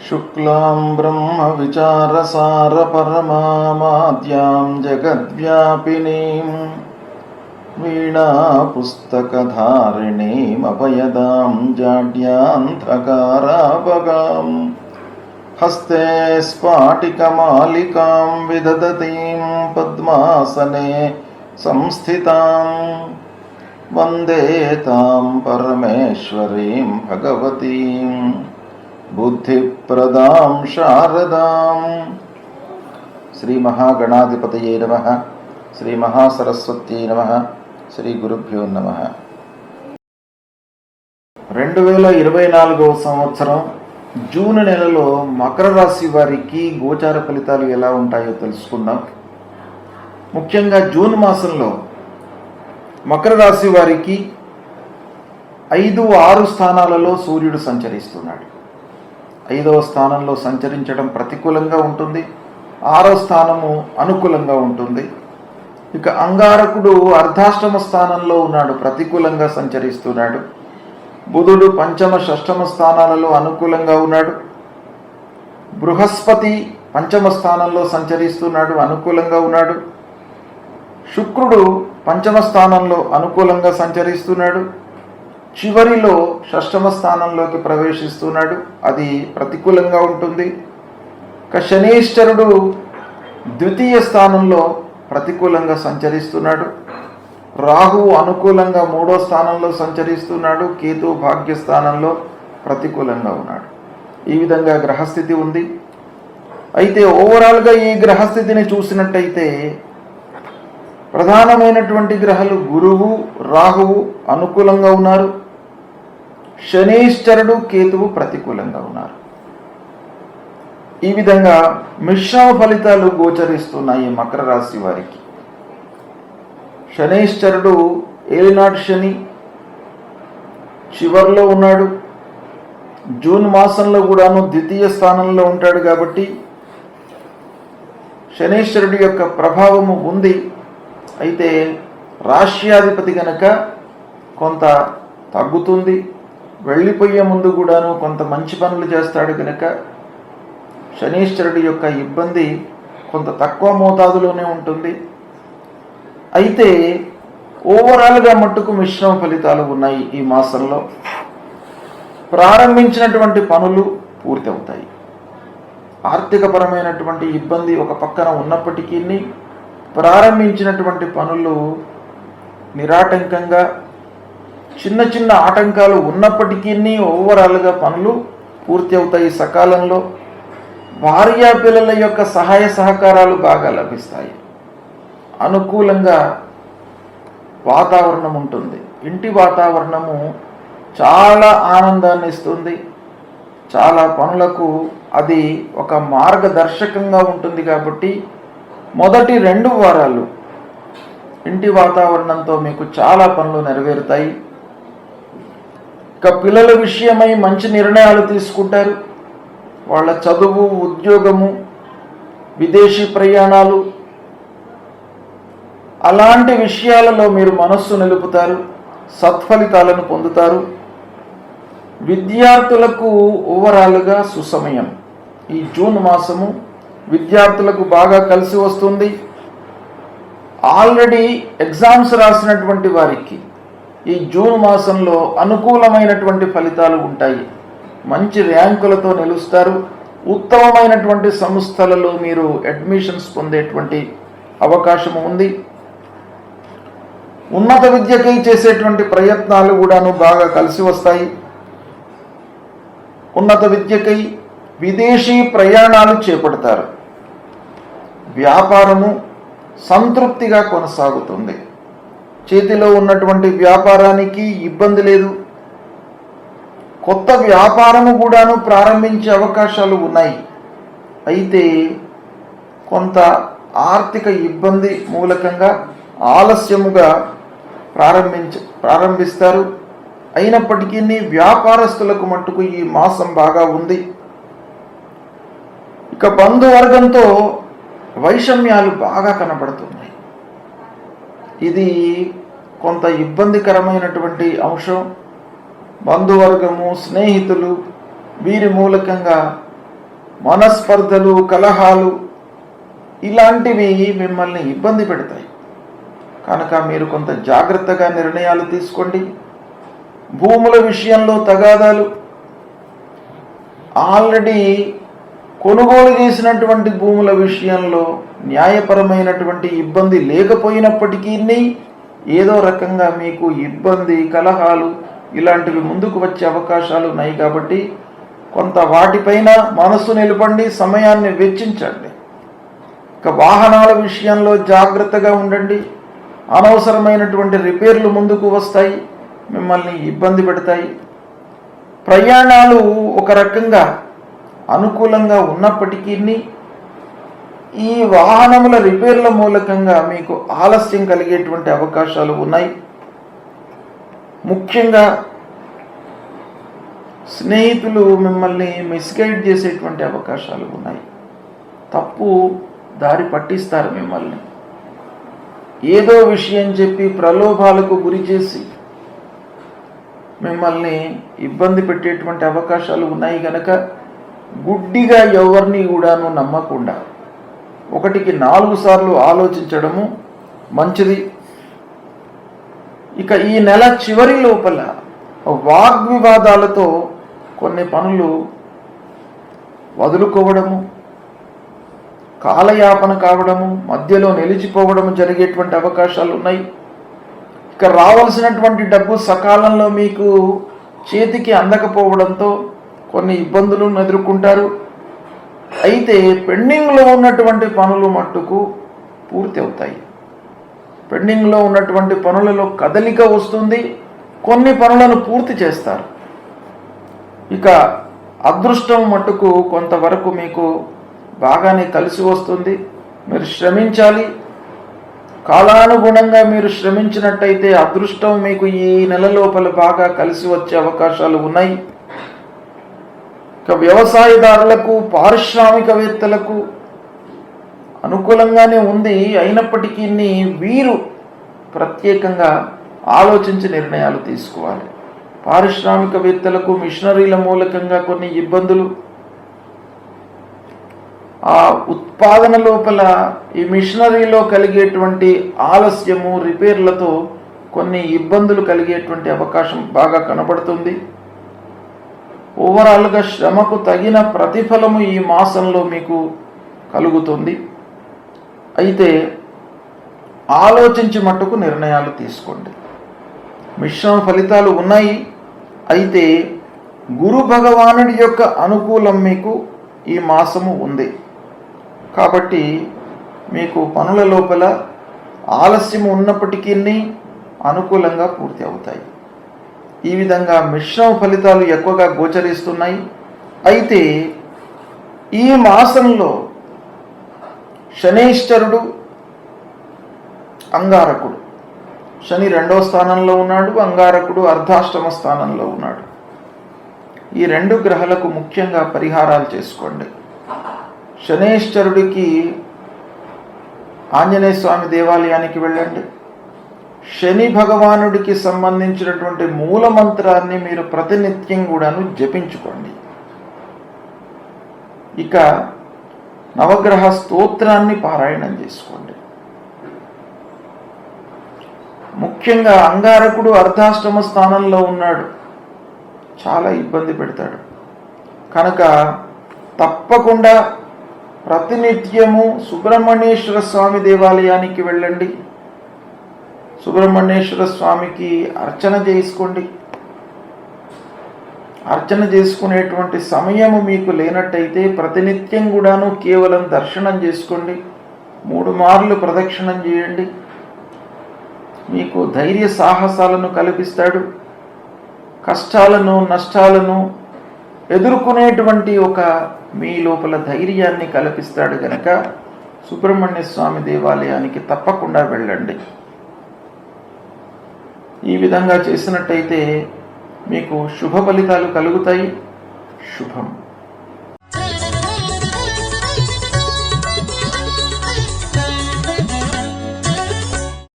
शुक्लां ब्रह्मविचारसारपरमामाद्यां जगद्व्यापिनीं वीणापुस्तकधारिणीमभयदां जाड्यान्धकारापगां हस्ते स्फाटिकमालिकां विदधतीं पद्मासने संस्थितां वन्दे तां परमेश्वरीं भगवतीं बुद्धिप्रदां शारदां। श्री महागणाधिपतये नमः। श्री महासरस्वत्यै नमः। श्री गुरुभ्यो नमः। 2024వ సంవత్సరం జూన్ నెలలో మకర రాశి వారికి గోచార ఫలితాలు ఎలా ఉంటాయో తెలుసుకుందాం. ముఖ్యంగా జూన్ మాసంలో మకర రాశి వారికి 5, 6 స్థానాలలో సూర్యుడు సంచరిస్తున్నాడు. 5వ స్థానంలో సంచరించడం ప్రతికూలంగా ఉంటుంది, 6వ స్థానము అనుకూలంగా ఉంటుంది. ఇక అంగారకుడు అర్ధాష్టమ స్థానంలో ఉన్నాడు, ప్రతికూలంగా సంచరిస్తున్నాడు. బుధుడు పంచమ, షష్టమ స్థానాలలో అనుకూలంగా ఉన్నాడు. బృహస్పతి పంచమ స్థానంలో సంచరిస్తున్నాడు, అనుకూలంగా ఉన్నాడు. శుక్రుడు పంచమ స్థానంలో అనుకూలంగా సంచరిస్తున్నాడు. చివరిలో షష్టమ స్థానంలోకి ప్రవేశిస్తున్నాడు, అది ప్రతికూలంగా ఉంటుంది. ఇక శనీశ్వరుడు ద్వితీయ స్థానంలో ప్రతికూలంగా సంచరిస్తున్నాడు. రాహువు అనుకూలంగా 3వ స్థానంలో సంచరిస్తున్నాడు. కేతు భాగ్యస్థానంలో ప్రతికూలంగా ఉన్నాడు. ఈ విధంగా గ్రహస్థితి ఉంది. అయితే ఓవరాల్గా ఈ గ్రహస్థితిని చూసినట్టయితే ప్రధానమైనటువంటి గ్రహాలు గురువు, రాహువు అనుకూలంగా ఉన్నారు. శనీశ్వరుడు, కేతువు ప్రతికూలంగా ఉన్నారు. ఈ విధంగా మిశ్రమ ఫలితాలు గోచరిస్తున్నాయి మకర రాశి వారికి. శనీశ్వరుడు ఏలినాటి శని చివర్లో ఉన్నాడు. జూన్ మాసంలో కూడాను ద్వితీయ స్థానంలో ఉంటాడు కాబట్టి శనీశ్వరుడి యొక్క ప్రభావము ఉంది. అయితే రాష్ట్రాధిపతి గనక కొంత తగ్గుతుంది. వెళ్ళిపోయే ముందు కూడాను కొంత మంచి పనులు చేస్తాడు కనుక శనీశ్వరుడి యొక్క ఇబ్బంది కొంత తక్కువ మోతాదులోనే ఉంటుంది. అయితే ఓవరాల్గా మట్టుకు మిశ్రమ ఫలితాలు ఉన్నాయి. ఈ మాసంలో ప్రారంభించినటువంటి పనులు పూర్తి అవుతాయి. ఆర్థికపరమైనటువంటి ఇబ్బంది ఒక పక్కన ఉన్నప్పటికీ ప్రారంభించినటువంటి పనులు నిరాటంకంగా, చిన్న చిన్న ఆటంకాలు ఉన్నప్పటికీ ఓవరాల్గా పనులు పూర్తి అవుతాయి సకాలంలో. భార్యా పిల్లల యొక్క సహాయ సహకారాలు బాగా లభిస్తాయి. అనుకూలంగా వాతావరణం ఉంటుంది. ఇంటి వాతావరణము చాలా ఆనందాన్ని ఇస్తుంది. చాలా పనులకు అది ఒక మార్గదర్శకంగా ఉంటుంది. కాబట్టి మొదటి 2 వారాలు ఇంటి వాతావరణంతో మీకు చాలా పనులు నెరవేరుతాయి. ఇక పిల్లల విషయమై మంచి నిర్ణయాలు తీసుకుంటారు. వాళ్ళ చదువు, ఉద్యోగము, విదేశీ ప్రయాణాలు, అలాంటి విషయాలలో మీరు మనస్సు నిలుపుతారు, సత్ఫలితాలను పొందుతారు. విద్యార్థులకు ఓవరాల్గా సుసమయం. ఈ జూన్ మాసము విద్యార్థులకు బాగా కలిసి వస్తుంది. ఆల్రెడీ ఎగ్జామ్స్ రాసినటువంటి వారికి ఈ జూన్ మాసంలో అనుకూలమైనటువంటి ఫలితాలు ఉంటాయి. మంచి ర్యాంకులతో నిలుస్తారు. ఉత్తమమైనటువంటి సంస్థలలో మీరు అడ్మిషన్స్ పొందేటువంటి అవకాశం ఉంది. ఉన్నత విద్యకై చేసేటువంటి ప్రయత్నాలు కూడాను బాగా కలిసి వస్తాయి. ఉన్నత విద్యకై విదేశీ ప్రయాణాలు చేపడతారు. వ్యాపారము సంతృప్తిగా కొనసాగుతుంది. చేతిలో ఉన్నటువంటి వ్యాపారానికి ఇబ్బంది లేదు. కొత్త వ్యాపారము కూడాను ప్రారంభించే అవకాశాలు ఉన్నాయి. అయితే కొంత ఆర్థిక ఇబ్బంది మూలకంగా ఆలస్యముగా ప్రారంభిస్తారు. అయినప్పటికీ వ్యాపారస్తులకు మట్టుకు ఈ మాసం బాగా ఉంది. ఇక బంధువర్గంతో వైషమ్యాలు బాగా కనబడుతున్నాయి. ఇది కొంత ఇబ్బందికరమైనటువంటి అంశం. బంధువర్గము, స్నేహితులు వీరి మూలకంగా మనస్పర్ధలు, కలహాలు ఇలాంటివి మిమ్మల్ని ఇబ్బంది పెడతాయి. కనుక మీరు కొంత జాగ్రత్తగా నిర్ణయాలు తీసుకోండి. భూముల విషయంలో తగాదాలు, ఆల్రెడీ కొనుగోలు చేసినటువంటి భూముల విషయంలో న్యాయపరమైనటువంటి ఇబ్బంది లేకపోయినప్పటికీ ఏదో రకంగా మీకు ఇబ్బంది, కలహాలు ఇలాంటివి ముందుకు వచ్చే అవకాశాలు ఉన్నాయి. కాబట్టి కొంత వాటిపైన మనసు నిలపండి, సమయాన్ని వెచ్చించండి. ఇక వాహనాల విషయంలో జాగ్రత్తగా ఉండండి. అనవసరమైనటువంటి రిపేర్లు ముందుకు వస్తాయి, మిమ్మల్ని ఇబ్బంది పెడతాయి. ప్రయాణాలు ఒక రకంగా అనుకూలంగా ఉన్నప్పటికీ ఈ వాహనముల రిపేర్ల మూలకంగా మీకు ఆలస్యం కలిగేటువంటి అవకాశాలు ఉన్నాయి. ముఖ్యంగా స్నేహితులు మిమ్మల్ని మిస్గైడ్ చేసేటువంటి అవకాశాలు ఉన్నాయి. తప్పు దారి పట్టిస్తారు మిమ్మల్ని. ఏదో విషయం చెప్పి ప్రలోభాలకు గురి చేసి మిమ్మల్ని ఇబ్బంది పెట్టేటువంటి అవకాశాలు ఉన్నాయి. కనుక గుడ్డిగా ఎవరిని కూడాను నమ్మకుండా 1కి 4 సార్లు ఆలోచించడము మంచిది. ఇక ఈ నెల చివరి లోపల వాగ్వివాదాలతో కొన్ని పనులు వదులుకోవడము, కాలయాపన కావడము, మధ్యలో నిలిచిపోవడము జరిగేటువంటి అవకాశాలు ఉన్నాయి. ఇక రావాల్సినటువంటి డబ్బు సకాలంలో మీకు చేతికి అందకపోవడంతో కొన్ని ఇబ్బందులను ఎదుర్కొంటారు. అయితే పెండింగ్లో ఉన్నటువంటి పనులు మట్టుకు పూర్తి అవుతాయి. పెండింగ్లో ఉన్నటువంటి పనులలో కదలిక వస్తుంది, కొన్ని పనులను పూర్తి చేస్తారు. ఇక అదృష్టం మట్టుకు కొంతవరకు మీకు బాగానే కలిసి వస్తుంది. మీరు శ్రమించాలి. కాలానుగుణంగా మీరు శ్రమించినట్టయితే అదృష్టం మీకు ఈ నెల లోపల బాగా కలిసి వచ్చే అవకాశాలు ఉన్నాయి. ఇక వ్యవసాయదారులకు, పారిశ్రామికవేత్తలకు అనుకూలంగానే ఉంది. అయినప్పటికీ వీరు ప్రత్యేకంగా ఆలోచించి నిర్ణయాలు తీసుకోవాలి. పారిశ్రామికవేత్తలకు మిషనరీల మూలకంగా కొన్ని ఇబ్బందులు, ఆ ఉత్పాదన లోపల ఈ మిషనరీలో కలిగేటువంటి ఆలస్యము, రిపేర్లతో కొన్ని ఇబ్బందులు కలిగేటువంటి అవకాశం బాగా కనబడుతుంది. ఓవరాల్గా శ్రమకు తగిన ప్రతిఫలము ఈ మాసంలో మీకు కలుగుతుంది. అయితే ఆలోచించి మట్టుకు నిర్ణయాలు తీసుకోండి. మిశ్రమ ఫలితాలు ఉన్నాయి. అయితే గురు భగవానుడి యొక్క అనుకూలం మీకు ఈ మాసము ఉంది. కాబట్టి మీకు పనుల లోపల ఆలస్యం ఉన్నప్పటికీ అనుకూలంగా పూర్తి అవుతాయి. ఈ విధంగా మిశ్రమ ఫలితాలు ఎక్కువగా గోచరిస్తున్నాయి. అయితే ఈ మాసంలో శనైశ్చరుడు, అంగారకుడు, శని 2వ స్థానంలో ఉన్నాడు, అంగారకుడు అర్ధాష్టమ స్థానంలో ఉన్నాడు. ఈ 2 గ్రహాలకు ముఖ్యంగా పరిహారాలు చేసుకోండి. శనైశ్చరుడికి ఆంజనేయ స్వామి దేవాలయానికి వెళ్ళండి. శని భగవానుడికి సంబంధించినటువంటి మూల మంత్రాన్ని మీరు ప్రతినిత్యం కూడాను జపించుకోండి. ఇక నవగ్రహ స్తోత్రాన్ని పారాయణం చేసుకోండి. ముఖ్యంగా అంగారకుడు అర్ధాష్టమ స్థానంలో ఉన్నాడు, చాలా ఇబ్బంది పెడతాడు. కనుక తప్పకుండా ప్రతినిత్యము సుబ్రహ్మణ్యేశ్వర స్వామి దేవాలయానికి వెళ్ళండి. సుబ్రహ్మణ్యేశ్వర స్వామికి అర్చన చేసుకోండి. అర్చన చేసుకునేటువంటి సమయము మీకు లేనట్టయితే ప్రతినిత్యం కూడాను కేవలం దర్శనం చేసుకోండి. 3 మార్లు ప్రదక్షిణం చేయండి. మీకు ధైర్య సాహసాలను కల్పిస్తాడు. కష్టాలను, నష్టాలను ఎదుర్కొనేటువంటి ఒక మీ లోపల ధైర్యాన్ని కల్పిస్తాడు. కనుక సుబ్రహ్మణ్య స్వామి దేవాలయానికి తప్పకుండా వెళ్ళండి. ఈ విధంగా చేసినట్టయితే మీకు శుభ ఫలితాలు కలుగుతాయి. శుభం.